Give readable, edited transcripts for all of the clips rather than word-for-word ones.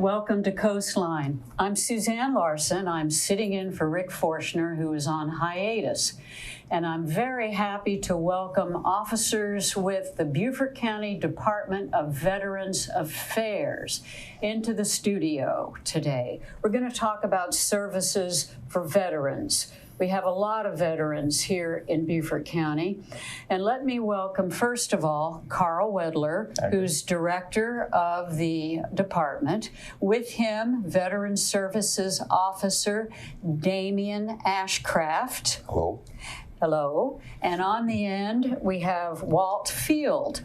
Welcome to Coastline. I'm Suzanne Larson. I'm sitting in for Rick Forshner, who is on hiatus. And I'm very happy to welcome officers with the Beaufort County Department of Veterans Affairs into the studio today. We're going to talk about services for veterans. We have a lot of veterans here in Beaufort County. And let me welcome, first of all, Carl Wedler, who's director of the department. With him, Veteran Services Officer Damian Ashcraft. Hello. Hello. And on the end, we have Walt Field,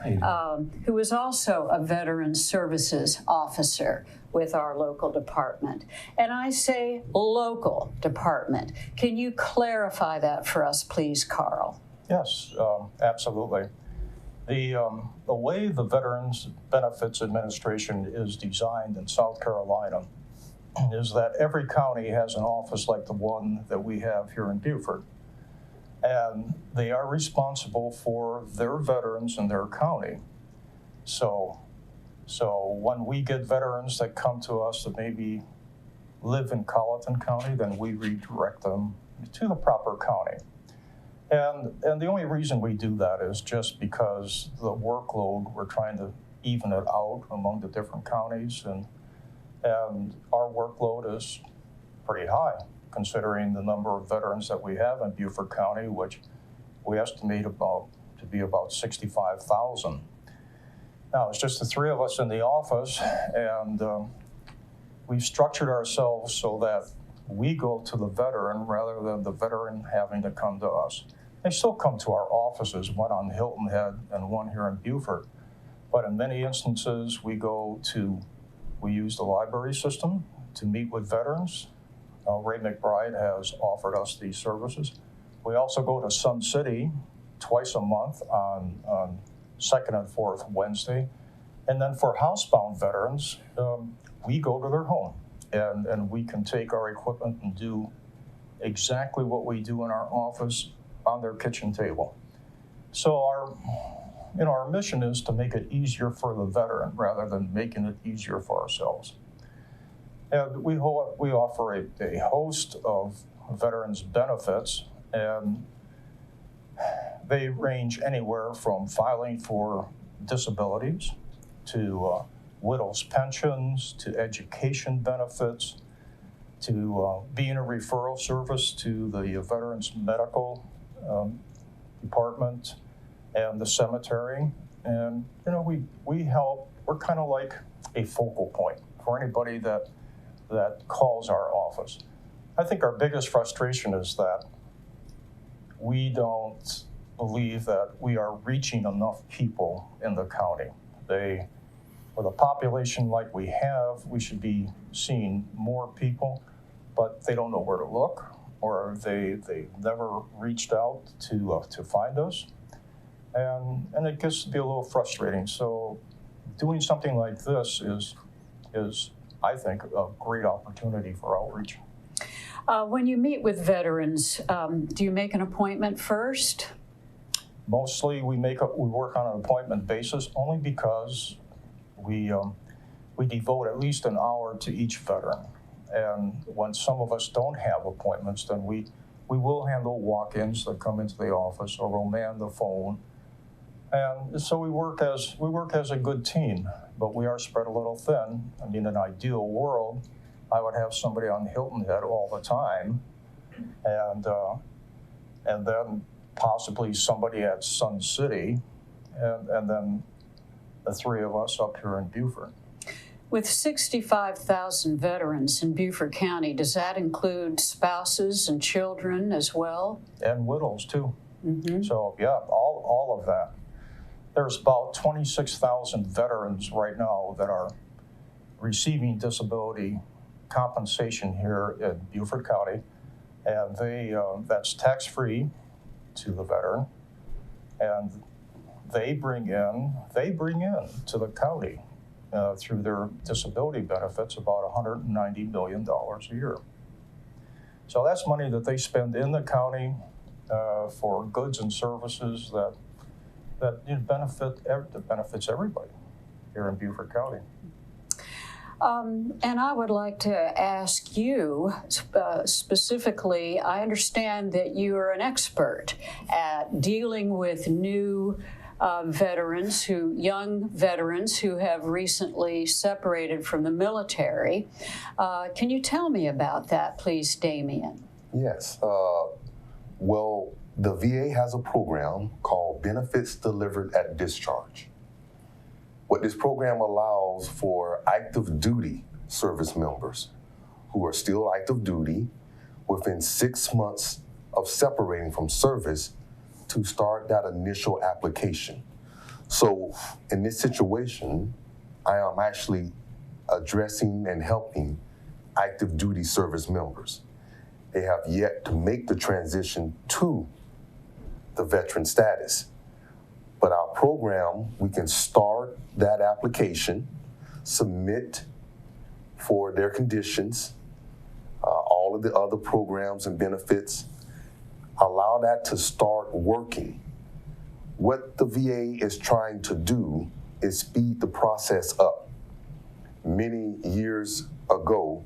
who is also a Veteran Services Officer with our local department. And I say local department. Can you clarify that for us, please, Carl? Yes, absolutely. The way the Veterans Benefits Administration is designed in South Carolina is that every county has an office like the one that we have here in Beaufort. And they are responsible for their veterans in their county. So when we get veterans that come to us that maybe live in Colleton County, then we redirect them to the proper county. And the only reason we do that is just because the workload, we're trying to even it out among the different counties, and our workload is pretty high, considering the number of veterans that we have in Beaufort County, which we estimate to be about 65,000. Now, it's just the three of us in the office, and we've structured ourselves so that we go to the veteran rather than the veteran having to come to us. They still come to our offices, one on Hilton Head and one here in Beaufort. But in many instances, we use the library system to meet with veterans. Ray McBride has offered us these services. We also go to Sun City twice a month on second and fourth Wednesday. And then for housebound veterans, we go to their home and we can take our equipment and do exactly what we do in our office on their kitchen table. So our mission is to make it easier for the veteran rather than making it easier for ourselves. And we offer a host of veterans benefits, and they range anywhere from filing for disabilities to widows' pensions to education benefits to being a referral service to the Veterans Medical Department and the cemetery. And we help. We're kind of like a focal point for anybody that calls our office. I think our biggest frustration is that we don't believe that we are reaching enough people in the county. With a population like we have, we should be seeing more people, but they don't know where to look, or they never reached out to find us. And it gets to be a little frustrating. So doing something like this is I think, a great opportunity for outreach. When you meet with veterans, do you make an appointment first? Mostly we work on an appointment basis only because we devote at least an hour to each veteran. And when some of us don't have appointments, then we will handle walk-ins that come into the office, or we'll man the phone. And so we work as a good team, but we are spread a little thin. I mean, in an ideal world, I would have somebody on Hilton Head all the time, and then possibly somebody at Sun City, and then the three of us up here in Beaufort. With 65,000 veterans in Beaufort County, does that include spouses and children as well? And widows too. Mm-hmm. So yeah, all of that. There's about 26,000 veterans right now that are receiving disability compensation here in Beaufort County, and that's tax-free to the veteran, and they bring in to the county through their disability benefits about $190 million a year. So that's money that they spend in the county for goods and services that benefits everybody here in Beaufort County. And I would like to ask you specifically, I understand that you are an expert at dealing with new young veterans who have recently separated from the military. Can you tell me about that, please, Damien? Yes. Well, the VA has a program called Benefits Delivered at Discharge. What this program allows for active duty service members who are still active duty within 6 months of separating from service to start that initial application. So in this situation, I am actually addressing and helping active duty service members. They have yet to make the transition to the veteran status. But our program, we can start that application, submit for their conditions, all of the other programs and benefits, allow that to start working. What the VA is trying to do is speed the process up. Many years ago,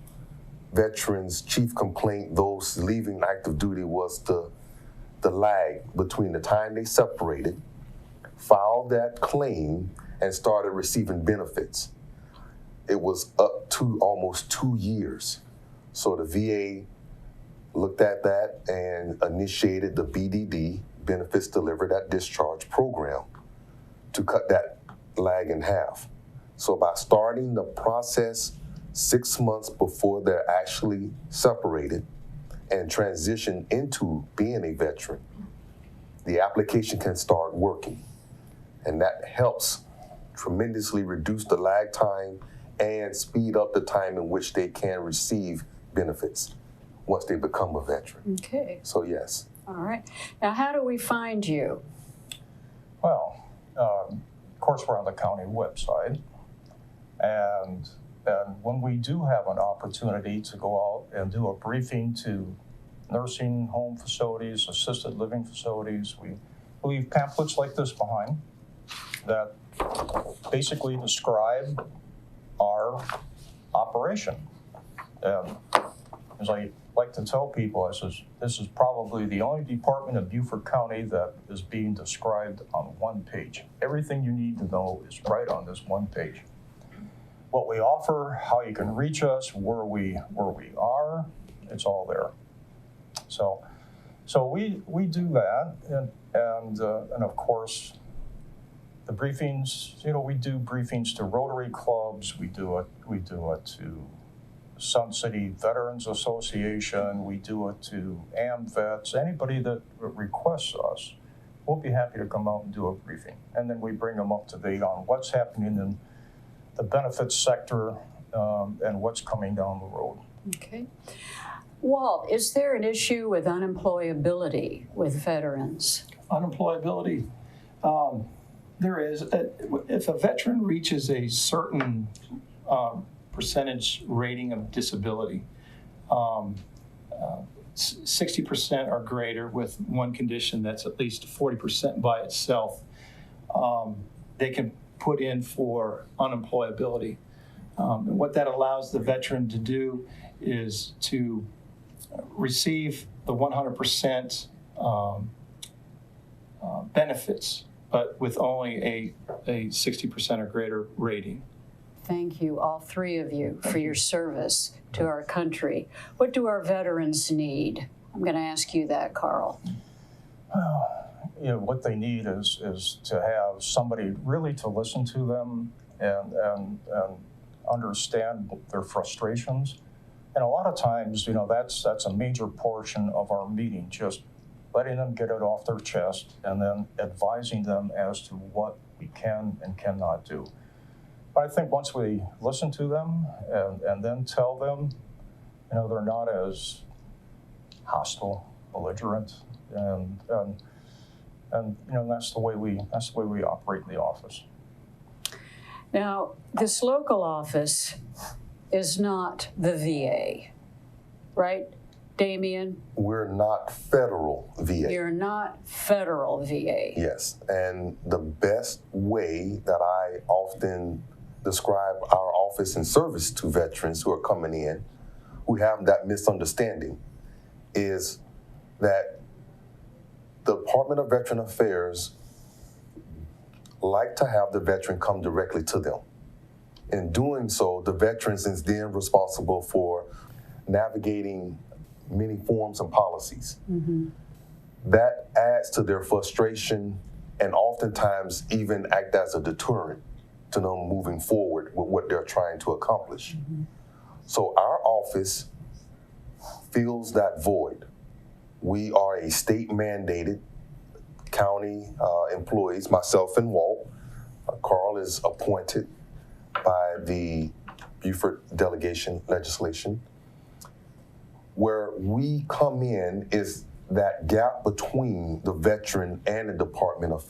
veterans' chief complaint, those leaving active duty, was the lag between the time they separated, filed that claim, and started receiving benefits. It was up to almost 2 years. So the VA looked at that and initiated the BDD, Benefits Delivered at Discharge program, to cut that lag in half. So by starting the process 6 months before they're actually separated and transition into being a veteran, the application can start working. And that helps tremendously reduce the lag time and speed up the time in which they can receive benefits once they become a veteran. Okay. So yes. All right. Now, how do we find you? Well, of course, we're on the county website. And when we do have an opportunity to go out and do a briefing to nursing home facilities, assisted living facilities, we leave pamphlets like this behind that basically describe our operation. And as I like to tell people, this is probably the only department in Beaufort County that is being described on one page. Everything you need to know is right on this one page. What we offer, how you can reach us, where we are, it's all there. So we do that, and of course, the briefings. We do briefings to Rotary clubs. We do it to Sun City Veterans Association. We do it to AmVets. Anybody that requests us, we'll be happy to come out and do a briefing, and then we bring them up to date on what's happening in the benefits sector and what's coming down the road. Okay. Walt, is there an issue with unemployability with veterans? Unemployability, there is. If a veteran reaches a certain percentage rating of disability, 60% or greater with one condition that's at least 40% by itself, they can put in for unemployability. And what that allows the veteran to do is to receive the 100% benefits, but with only a 60% or greater rating. Thank you, all three of you, for your service to our country. What do our veterans need? I'm going to ask you that, Carl. What they need is to have somebody really to listen to them and understand their frustrations. And a lot of times, that's a major portion of our meeting, just letting them get it off their chest and then advising them as to what we can and cannot do. But I think once we listen to them and then tell them, they're not as hostile, belligerent, and that's the way we operate in the office. Now, this local office is not the VA, right, Damien? We're not federal VA. You're not federal VA. Yes, and the best way that I often describe our office and service to veterans who are coming in, who have that misunderstanding, is that the Department of Veteran Affairs like to have the veteran come directly to them. In doing so, the veterans is then responsible for navigating many forms and policies. Mm-hmm. That adds to their frustration and oftentimes even act as a deterrent to them moving forward with what they're trying to accomplish. Mm-hmm. So our office fills that void. We are a state-mandated county employees, myself and Walt. Carl is appointed by the Beaufort delegation legislation. Where we come in is that gap between the veteran and the Department of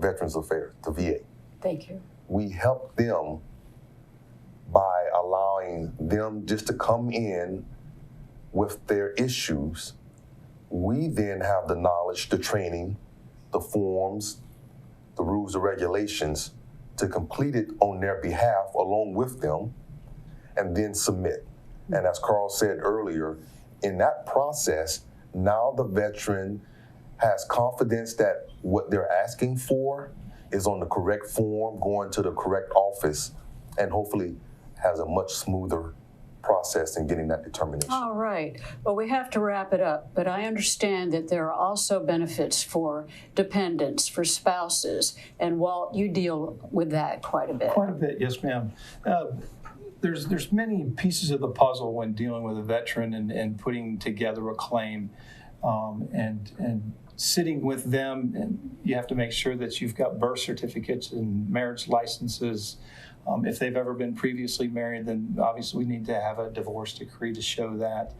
Veterans Affairs, the VA. Thank you. We help them by allowing them just to come in with their issues. We then have the knowledge, the training, the forms, the rules and regulations to complete it on their behalf along with them and then submit. And as Carl said earlier, in that process, now the veteran has confidence that what they're asking for is on the correct form, going to the correct office, and hopefully has a much smoother process in getting that determination. All right. Well, we have to wrap it up, but I understand that there are also benefits for dependents, for spouses, and Walt, you deal with that quite a bit. Quite a bit, yes, ma'am. There's many pieces of the puzzle when dealing with a veteran and putting together a claim, and sitting with them, and you have to make sure that you've got birth certificates and marriage licenses. If they've ever been previously married, then obviously we need to have a divorce decree to show that.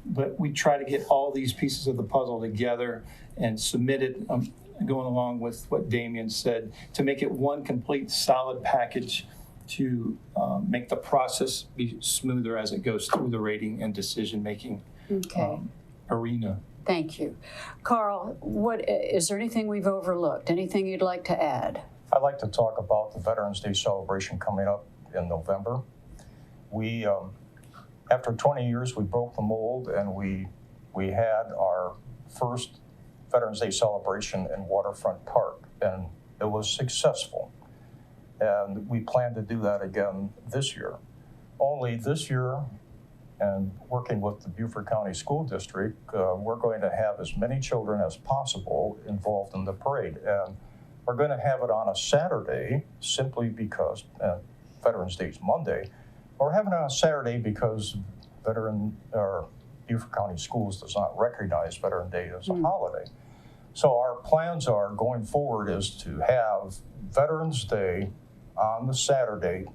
But we try to get all these pieces of the puzzle together and submit it, going along with what Damien said, to make it one complete solid package to make the process be smoother as it goes through the rating and decision-making arena. Thank you. Carl, is there anything we've overlooked? Anything you'd like to add? I'd like to talk about the Veterans Day celebration coming up in November. We, after 20 years, we broke the mold and we had our first Veterans Day celebration in Waterfront Park, and it was successful. And we plan to do that again this year. Only this year, and working with the Beaufort County School District, we're going to have as many children as possible involved in the parade. And we're going to have it on a Saturday simply because Veterans Day is Monday. We're having it on a Saturday because Beaufort County Schools does not recognize Veterans Day as a holiday. So our plans are going forward is to have Veterans Day on the Saturday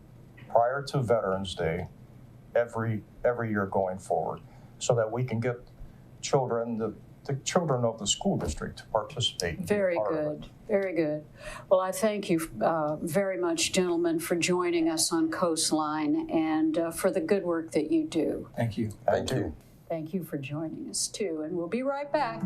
prior to Veterans Day every year going forward, so that we can get children, the children of the school district, to participate. Very good, very good. Well, I thank you very much, gentlemen, for joining us on Coastline and for the good work that you do. Thank you. Thank you. Thank you for joining us too, and we'll be right back.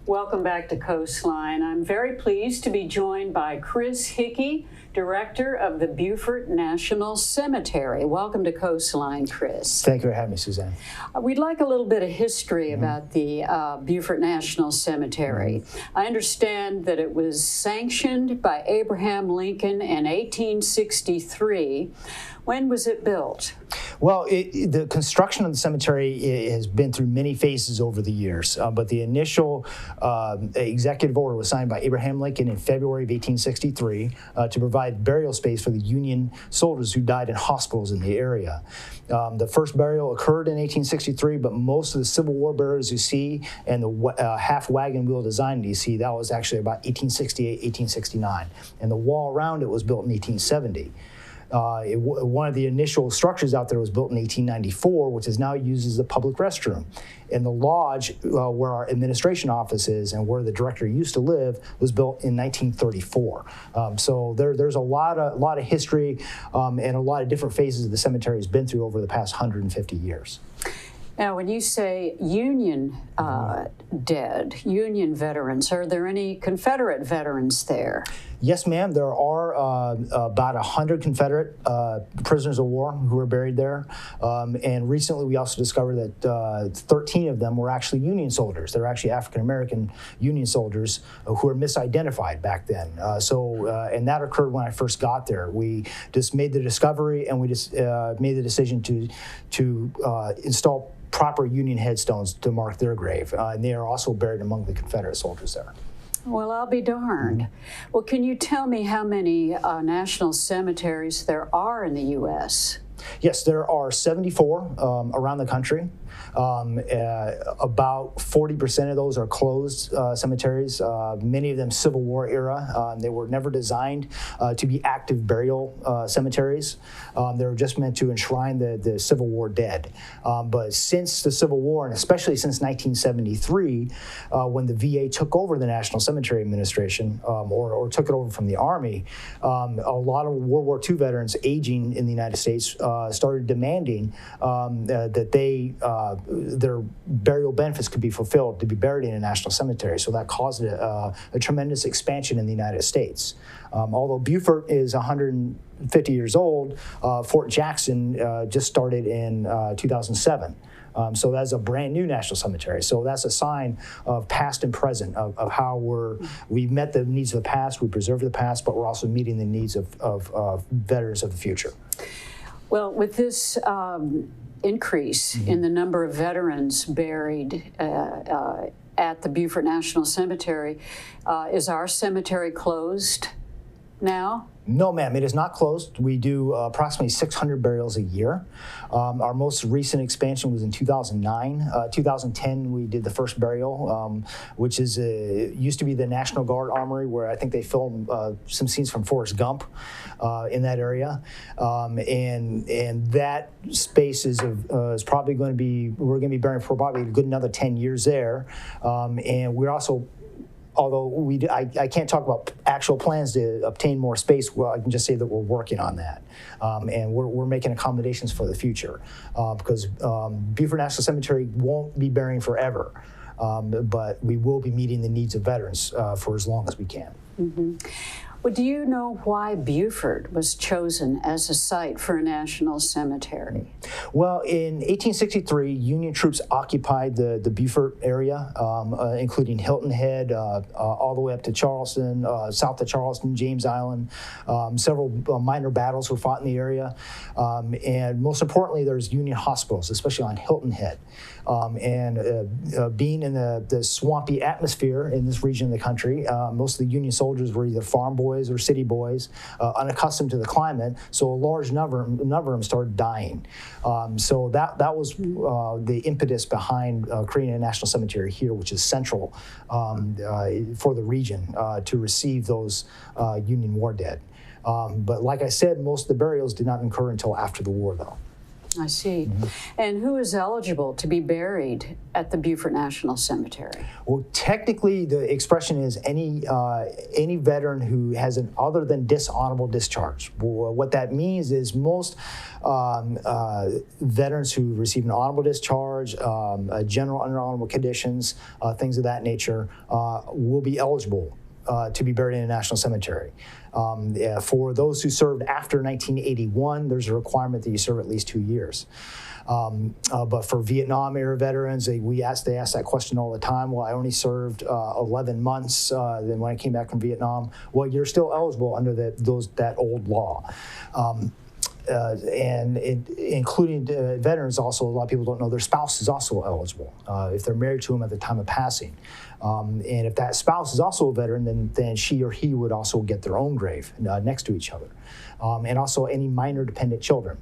Welcome back to Coastline. I'm very pleased to be joined by Chris Hickey, Director of the Beaufort National Cemetery. Welcome to Coastline, Chris. Thank you for having me, Suzanne. We'd like a little bit of history about the Beaufort National Cemetery. I understand that it was sanctioned by Abraham Lincoln in 1863. When was it built? Well, the construction of the cemetery has been through many phases over the years, but the initial executive order was signed by Abraham Lincoln in February of 1863 to provide burial space for the Union soldiers who died in hospitals in the area. The first burial occurred in 1863, but most of the Civil War burials you see and the half wagon wheel design you see, that was actually about 1868, 1869. And the wall around it was built in 1870. One of the initial structures out there was built in 1894, which is now used as a public restroom. And the lodge, where our administration office is and where the director used to live, was built in 1934. So there's a lot of history and a lot of different phases the cemetery has been through over the past 150 years. Now, when you say Union dead, Union veterans, are there any Confederate veterans there? Yes, ma'am. There are about 100 Confederate prisoners of war who are buried there. And recently we also discovered that 13 of them were actually Union soldiers. They're actually African-American Union soldiers who were misidentified back then. And that occurred when I first got there. We just made the discovery, and we just made the decision to install proper Union headstones to mark their grave. And they are also buried among the Confederate soldiers there. Well, I'll be darned. Well, can you tell me how many national cemeteries there are in the U.S.? Yes, there are 74 around the country. About 40% of those are closed cemeteries, many of them Civil War era. They were never designed to be active burial cemeteries. They were just meant to enshrine the Civil War dead. But since the Civil War, and especially since 1973, when the VA took over the National Cemetery Administration, or took it over from the Army, a lot of World War II veterans aging in the United States started demanding that their burial benefits could be fulfilled to be buried in a national cemetery. So that caused a tremendous expansion in the United States. Although Beaufort is 150 years old, Fort Jackson just started in 2007. So that's a brand new national cemetery. So that's a sign of past and present, of how we've met the needs of the past, we preserved the past, but we're also meeting the needs of veterans of the future. Well, with this increase in the number of veterans buried at the Beaufort National Cemetery, is our cemetery closed now? No, ma'am, it is not closed. We do approximately 600 burials a year. Our most recent expansion was in 2009. 2010, we did the first burial, which is used to be the National Guard Armory, where I think they filmed some scenes from Forrest Gump in that area. And that space is probably going to be, we're going to be burying for probably a good another 10 years there. And we're also, although I can't talk about actual plans to obtain more space, well, I can just say that we're working on that. And we're making accommodations for the future because Beaufort National Cemetery won't be burying forever, but we will be meeting the needs of veterans for as long as we can. Mm-hmm. Well, do you know why Beaufort was chosen as a site for a national cemetery? Well, in 1863, Union troops occupied the Beaufort area, including Hilton Head, all the way up to Charleston, south of Charleston, James Island. Several minor battles were fought in the area. And most importantly, there's Union hospitals, especially on Hilton Head. Being in the swampy atmosphere in this region of the country, most of the Union soldiers were either farm boys or city boys, unaccustomed to the climate, so a large number of them started dying. So that was the impetus behind creating a national cemetery here, which is central for the region to receive those Union war dead. But like I said, most of the burials did not occur until after the war, though. I see. Mm-hmm. And who is eligible to be buried at the Beaufort National Cemetery? Well, technically, the expression is any veteran who has an other than dishonorable discharge. What that means is most veterans who receive an honorable discharge, general under honorable conditions, things of that nature, will be eligible to be buried in a national cemetery. For those who served after 1981, there's a requirement that you serve at least 2 years. But for Vietnam-era veterans, they ask that question all the time. Well, I only served 11 months. Then when I came back from Vietnam, well, you're still eligible under that old law. including veterans, also a lot of people don't know their spouse is also eligible if they're married to them at the time of passing. And if that spouse is also a veteran, then she or he would also get their own grave next to each other. And also any minor dependent children.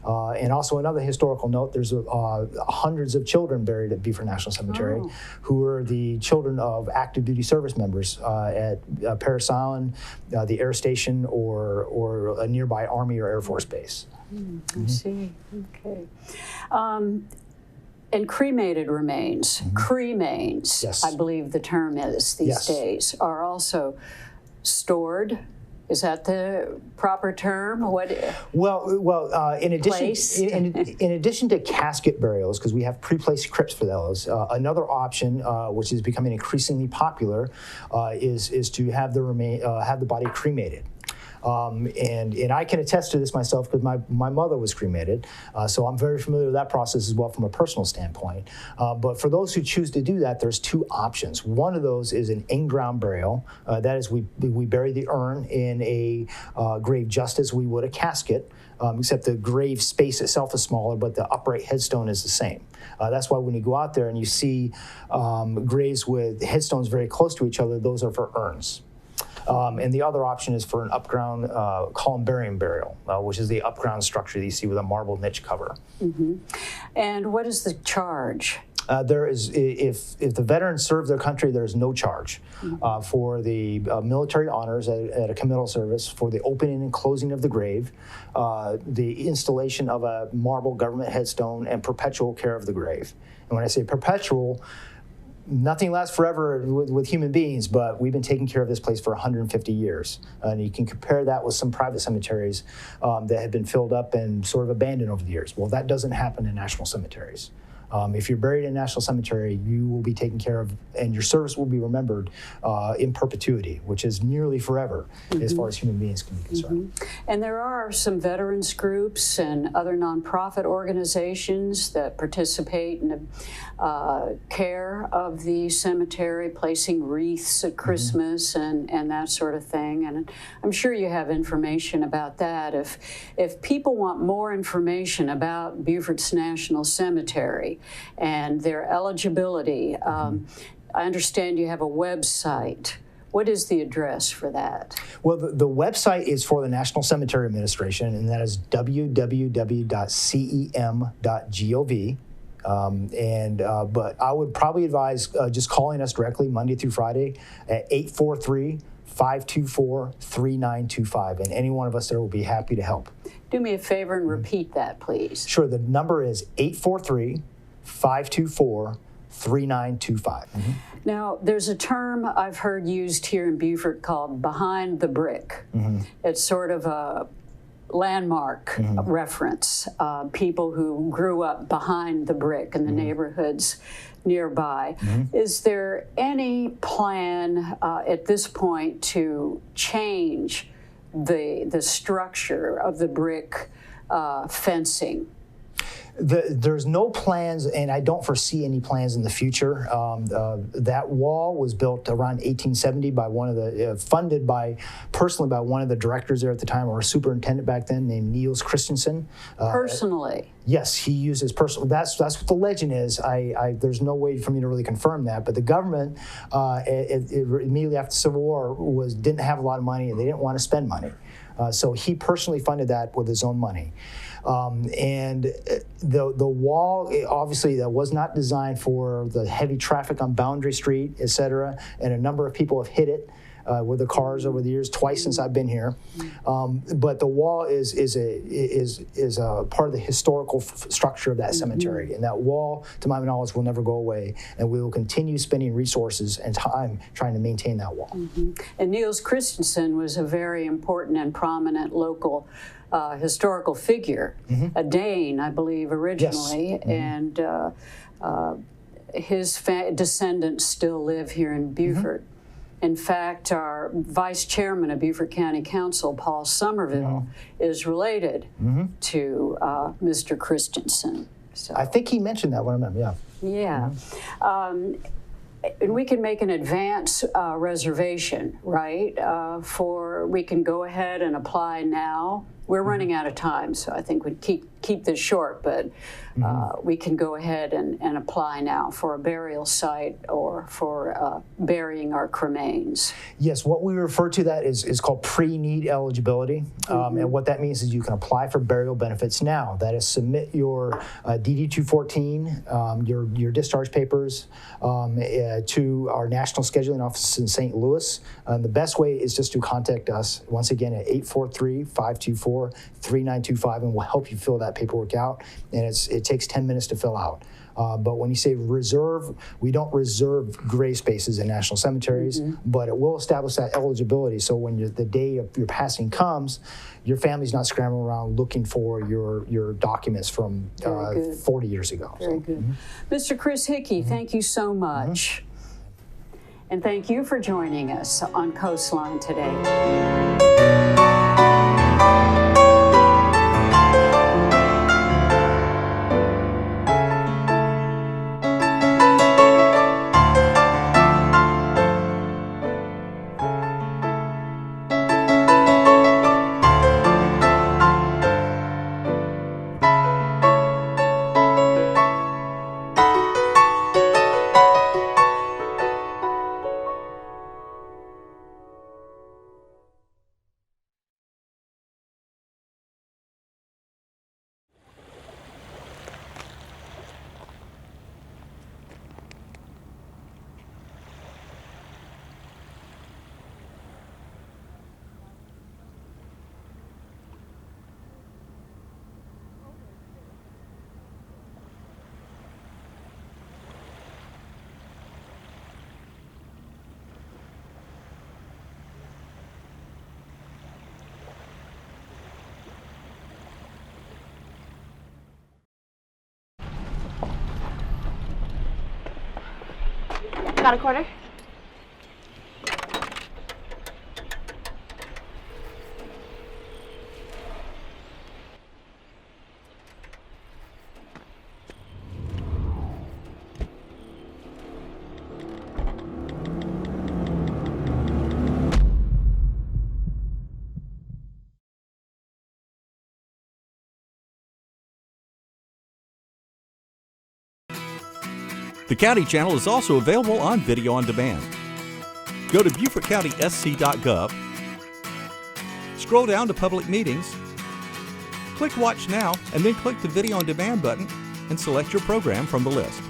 And also another historical note, there's hundreds of children buried at Beaufort National Cemetery who are the children of active duty service members at Parris Island, the air station, or a nearby Army or Air Force base. I see, okay. And cremated remains, cremains, Yes. I believe the term is these days, are also stored. Is that the proper term? What? Well, in addition to casket burials, because we have pre-placed crypts for those, another option, which is becoming increasingly popular, is to have the body cremated. And I can attest to this myself because my mother was cremated, so I'm very familiar with that process as well from a personal standpoint. But for those who choose to do that, there's two options. One of those is an in-ground burial. That is, we bury the urn in a grave just as we would a casket, except the grave space itself is smaller, but the upright headstone is the same. That's why when you go out there and you see graves with headstones very close to each other, those are for urns. And the other option is for an upground columbarium burial, which is the upground structure that you see with a marble niche cover. And what is the charge? There is, if the veterans serve their country, there is no charge for the military honors at a committal service, for the opening and closing of the grave, the installation of a marble government headstone, and perpetual care of the grave. And when I say perpetual, nothing lasts forever with human beings, but we've been taking care of this place for 150 years. And you can compare that with some private cemeteries that have been filled up and sort of abandoned over the years. Well, that doesn't happen in national cemeteries. If you're buried in a national cemetery, you will be taken care of, and your service will be remembered in perpetuity, which is nearly forever as far as human beings can be concerned. And there are some veterans groups and other nonprofit organizations that participate in the care of the cemetery, placing wreaths at Christmas and that sort of thing. And I'm sure you have information about that. If people want more information about Beaufort's National Cemetery and their eligibility, I understand you have a website. What is the address for that? Well, the website is for the National Cemetery Administration, and that is www.cem.gov. But I would probably advise just calling us directly Monday through Friday at 843-524-3925, and any one of us there will be happy to help. Do me a favor and repeat that, please. Sure. The number is 843-524-3925. Now, there's a term I've heard used here in Beaufort called behind the brick. It's sort of a landmark reference. People who grew up behind the brick in the neighborhoods nearby. Is there any plan at this point to change the structure of the brick fencing? There's no plans, and I don't foresee any plans in the future. That wall was built around 1870 by one of the, funded personally by one of the directors there at the time, or a superintendent back then, named Niels Christensen. Personally? Yes, he used his personal. That's what the legend is. There's no way for me to really confirm that. But the government, immediately after the Civil War, didn't have a lot of money, and they didn't want to spend money. So he personally funded that with his own money. And the wall, obviously, that was not designed for the heavy traffic on Boundary Street, et cetera, and a number of people have hit it with the cars over the years, twice since I've been here. But the wall is a part of the historical structure of that cemetery, and that wall, to my knowledge, will never go away, and we will continue spending resources and time trying to maintain that wall. And Niels Christensen was a very important and prominent local historical figure, a Dane, I believe, originally, and his descendants still live here in Beaufort. In fact, our vice chairman of Beaufort County Council, Paul Somerville, is related to Mr. Christensen. So. I think he mentioned that when I met him, Yeah. And we can make an advance reservation, right? We can go ahead and apply now we're running out of time, so I think we'd keep this short, but we can go ahead and apply now for a burial site or for burying our cremains. Yes, what we refer to that is called pre-need eligibility. And what that means is you can apply for burial benefits now. That is, submit your DD-214, your discharge papers to our national scheduling office in St. Louis. The best way is just to contact us, once again, at 843-524-3925, and we'll help you fill that paperwork out. And it takes 10 minutes to fill out. But when you say reserve, we don't reserve gray spaces in national cemeteries, but it will establish that eligibility. So when the day of your passing comes, your family's not scrambling around looking for your documents from 40 years ago. Very good. Mr. Chris Hickey, thank you so much. And thank you for joining us on Coastline today. Got a quarter? The County Channel is also available on video on demand. Go to BeaufortCountySC.gov, scroll down to Public Meetings, click Watch Now, and then click the Video on Demand button and select your program from the list.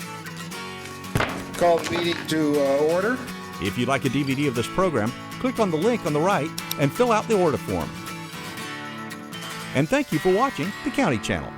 Call the meeting to order. If you'd like a DVD of this program, click on the link on the right and fill out the order form. And thank you for watching the County Channel.